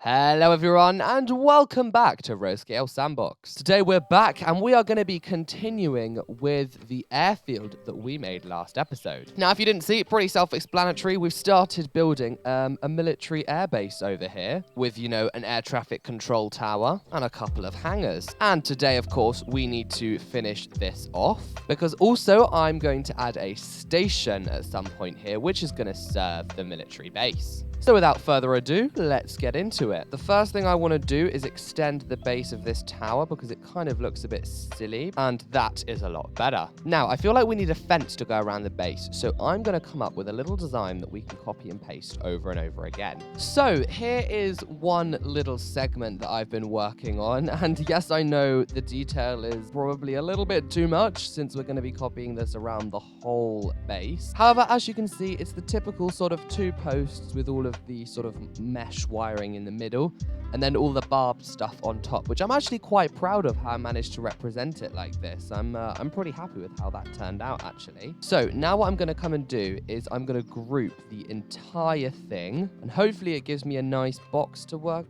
Hello everyone and welcome back to Roscale Sandbox. Today we're back and we are going to be continuing with the airfield that we made last episode. Now if you didn't see it, pretty self-explanatory. We've started building a military airbase over here with, an air traffic control tower and a couple of hangars. And today, of course, we need to finish this off because also I'm going to add a station at some point here which is going to serve the military base. So without further ado, let's get into it. The first thing I want to do is extend the base of this tower because it kind of looks a bit silly, and that is a lot better. Now, I feel like we need a fence to go around the base, so I'm going to come up with a little design that we can copy and paste over and over again. So here is one little segment that I've been working on, and yes, I know the detail is probably a little bit too much since we're going to be copying this around the whole base. However, as you can see, it's the typical sort of two posts with all of the sort of mesh wiring in the middle and then all the barbed stuff on top, which I'm actually quite proud of how I managed to represent it like this. I'm pretty happy with how that turned out, actually. So now what I'm going to come and do is I'm going to group the entire thing, and hopefully it gives me a nice box to work.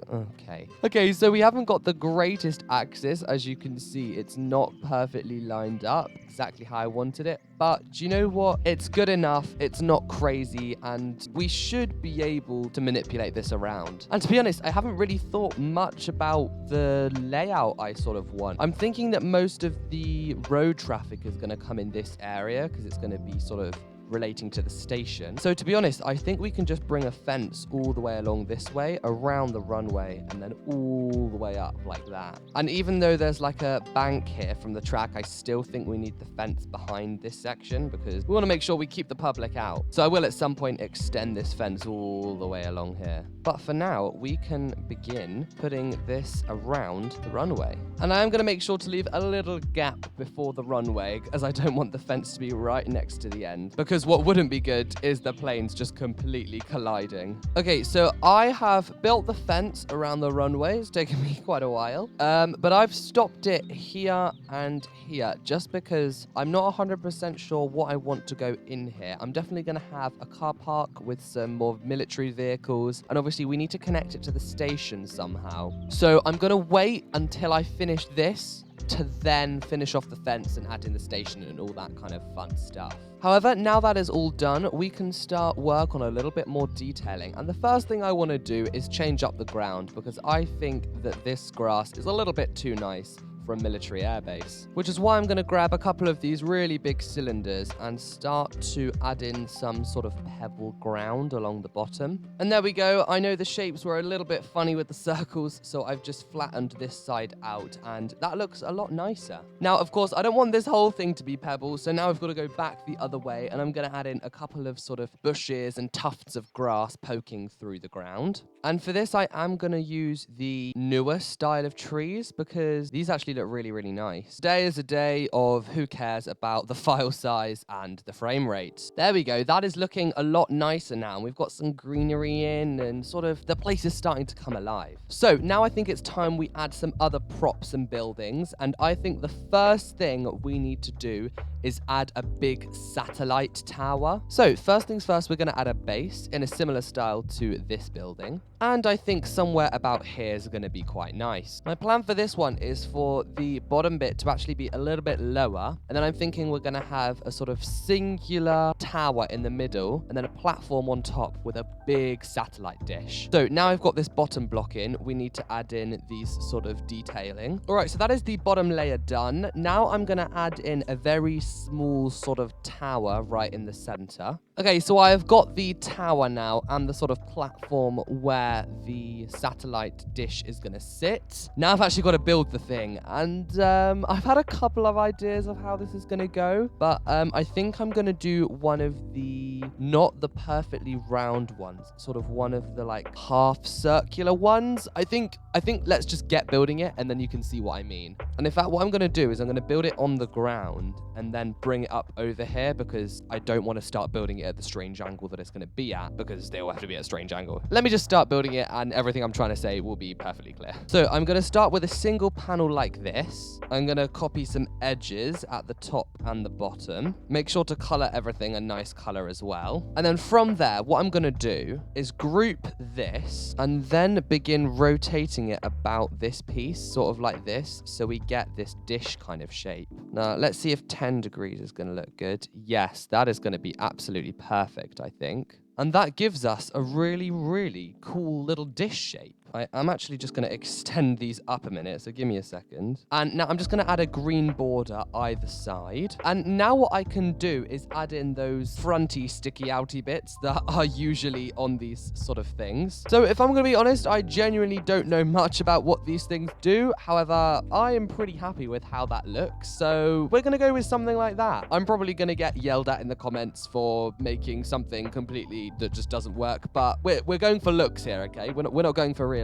Okay, so we haven't got the greatest axis. As you can see, it's not perfectly lined up exactly how I wanted it, but do you know what? It's good enough. It's not crazy, and we should be able to manipulate this around. And to be honest, I haven't really thought much about the layout I sort of want. I'm thinking that most of the road traffic is going to come in this area because it's going to be sort of relating to the station. So to be honest, I think we can just bring a fence all the way along this way, around the runway, and then all the way up like that. And even though there's like a bank here from the track, I still think we need the fence behind this section because we want to make sure we keep the public out. So I will at some point extend this fence all the way along here. But for now, we can begin putting this around the runway. And I am going to make sure to leave a little gap before the runway as I don't want the fence to be right next to the end, because what wouldn't be good is the planes just completely colliding. Okay, so I have built the fence around the runway. It's taken me quite a while. But I've stopped it here and here just because I'm not 100% sure what I want to go in here. I'm definitely going to have a car park with some more military vehicles, and obviously we need to connect it to the station somehow. So I'm going to wait until I finish this to then finish off the fence and add in the station and all that kind of fun stuff. However, now that is all done, we can start work on a little bit more detailing. And the first thing I want to do is change up the ground because I think that this grass is a little bit too nice for a military airbase, which is why I'm going to grab a couple of these really big cylinders and start to add in some sort of pebble ground along the bottom. And there we go. I know the shapes were a little bit funny with the circles, so I've just flattened this side out, and that looks a lot nicer. Now, of course, I don't want this whole thing to be pebbles, so now I've got to go back the other way, and I'm going to add in a couple of sort of bushes and tufts of grass poking through the ground. And for this, I am going to use the newer style of trees because these actually look really, really nice. Today is a day of who cares about the file size and the frame rates. There we go. That is looking a lot nicer now. And we've got some greenery in and sort of the place is starting to come alive. So now I think it's time we add some other props and buildings. And I think the first thing we need to do is add a big satellite tower. So first things first, we're going to add a base in a similar style to this building. And I think somewhere about here is going to be quite nice. My plan for this one is for the bottom bit to actually be a little bit lower. And then I'm thinking we're going to have a sort of singular tower in the middle and then a platform on top with a big satellite dish. So now I've got this bottom block in, we need to add in these sort of detailing. All right, so that is the bottom layer done. Now I'm going to add in a very small sort of tower right in the center. Okay, so I've got the tower now and the sort of platform where the satellite dish is going to sit. Now I've actually got to build the thing, and I've had a couple of ideas of how this is going to go, but I think I'm going to do one of the, not the perfectly round ones, sort of one of the like half circular ones. I think let's just get building it and then you can see what I mean. And in fact, what I'm going to do is I'm going to build it on the ground and then bring it up over here because I don't want to start building it at the strange angle that it's going to be at because they all have to be at a strange angle. Let me just start building it and everything I'm trying to say will be perfectly clear. So I'm going to start with a single panel like this. I'm going to copy some edges at the top and the bottom. Make sure to color everything a nice color as well. well. And then from there, what I'm going to do is group this and then begin rotating it about this piece, sort of like this, so we get this dish kind of shape. Now, let's see if 10 degrees is going to look good. Yes, that is going to be absolutely perfect, I think. And that gives us a really, really cool little dish shape. I'm actually just going to extend these up a minute, so give me a second. And now I'm just going to add a green border either side. And now what I can do is add in those fronty, sticky outy bits that are usually on these sort of things. So if I'm going to be honest, I genuinely don't know much about what these things do. However, I am pretty happy with how that looks. So we're going to go with something like that. I'm probably going to get yelled at in the comments for making something completely that just doesn't work. But we're going for looks here, okay? We're not going for realism.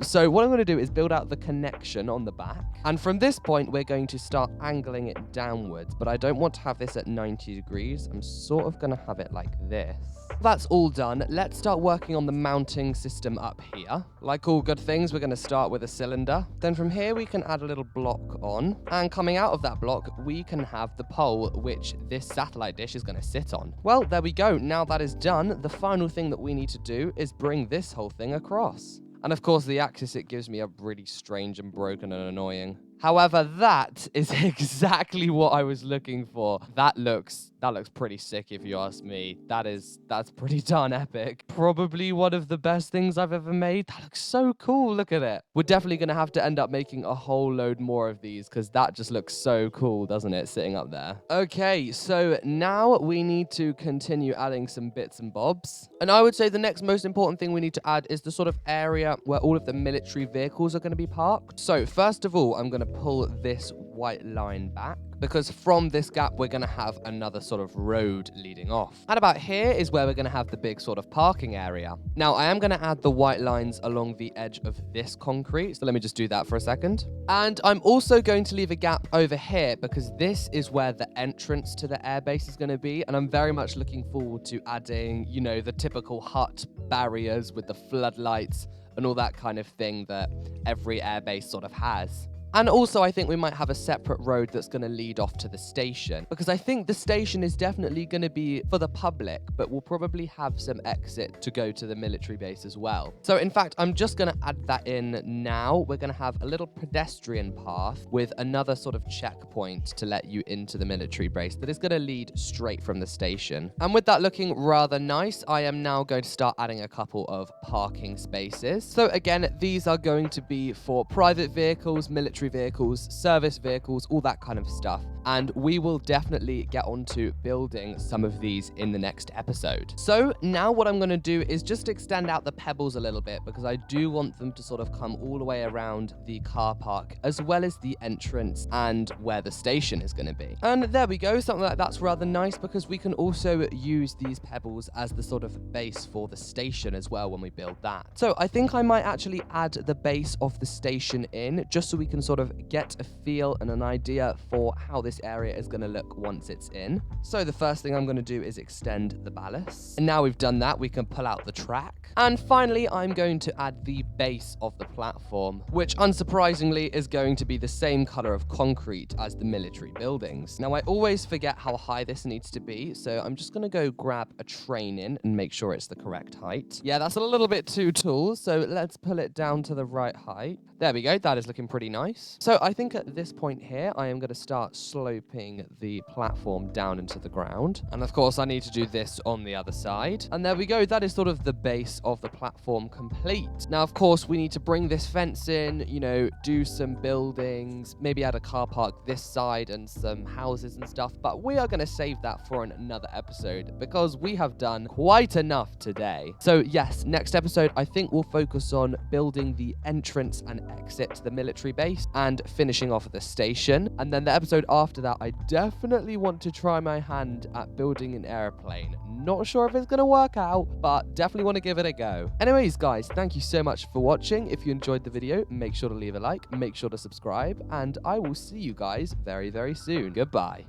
So what I'm going to do is build out the connection on the back. And from this point, we're going to start angling it downwards. But I don't want to have this at 90 degrees. I'm sort of going to have it like this. That's all done. Let's start working on the mounting system up here. Like all good things, we're going to start with a cylinder. Then from here, we can add a little block on. And coming out of that block, we can have the pole which this satellite dish is going to sit on. Well, there we go. Now that is done, the final thing that we need to do is bring this whole thing across. And of course, the axis it gives me are really strange and broken and annoying. However, that is exactly what I was looking for. That looks pretty sick if you ask me. That's pretty darn epic. Probably one of the best things I've ever made. That looks so cool. Look at it. We're definitely going to have to end up making a whole load more of these because that just looks so cool, doesn't it, sitting up there? Okay, so now we need to continue adding some bits and bobs. And I would say the next most important thing we need to add is the sort of area where all of the military vehicles are going to be parked. So first of all, I'm going to pull this white line back because from this gap, we're going to have another sort of road leading off. And about here is where we're going to have the big sort of parking area. Now, I am going to add the white lines along the edge of this concrete. So let me just do that for a second. And I'm also going to leave a gap over here because this is where the entrance to the airbase is going to be. And I'm very much looking forward to adding, you know, the typical hut barriers with the floodlights and all that kind of thing that every airbase sort of has. And also, I think we might have a separate road that's going to lead off to the station, because I think the station is definitely going to be for the public, but we'll probably have some exit to go to the military base as well. So in fact, I'm just going to add that in now. We're going to have a little pedestrian path with another sort of checkpoint to let you into the military base that is going to lead straight from the station. And with that looking rather nice, I am now going to start adding a couple of parking spaces. So again, these are going to be for private vehicles, military vehicles, service vehicles, all that kind of stuff. And we will definitely get onto building some of these in the next episode. So now what I'm going to do is just extend out the pebbles a little bit because I do want them to sort of come all the way around the car park as well as the entrance and where the station is going to be. And there we go. Something like that's rather nice because we can also use these pebbles as the sort of base for the station as well when we build that. So I think I might actually add the base of the station in just so we can sort of get a feel and an idea for how this area is going to look once it's in. So the first thing I'm going to do is extend the ballast. And now we've done that, we can pull out the track. And finally, I'm going to add the base of the platform, which unsurprisingly is going to be the same color of concrete as the military buildings. Now, I always forget how high this needs to be, so I'm just going to go grab a train in and make sure it's the correct height. Yeah, that's a little bit too tall, so let's pull it down to the right height. There we go, that is looking pretty nice. So I think at this point here, I am going to start sloping the platform down into the ground. And of course, I need to do this on the other side. And there we go, that is sort of the base of the platform complete. Now, of course, we need to bring this fence in, you know, do some buildings, maybe add a car park this side and some houses and stuff. But we are going to save that for another episode because we have done quite enough today. So yes, next episode, I think we'll focus on building the entrance and exit to the military base and finishing off at the station. And then the episode after that, I definitely want to try my hand at building an airplane. Not sure if it's going to work out, but definitely want to give it a go. Anyways, guys, thank you so much for watching. If you enjoyed the video, make sure to leave a like, make sure to subscribe, and I will see you guys very, very soon. Goodbye.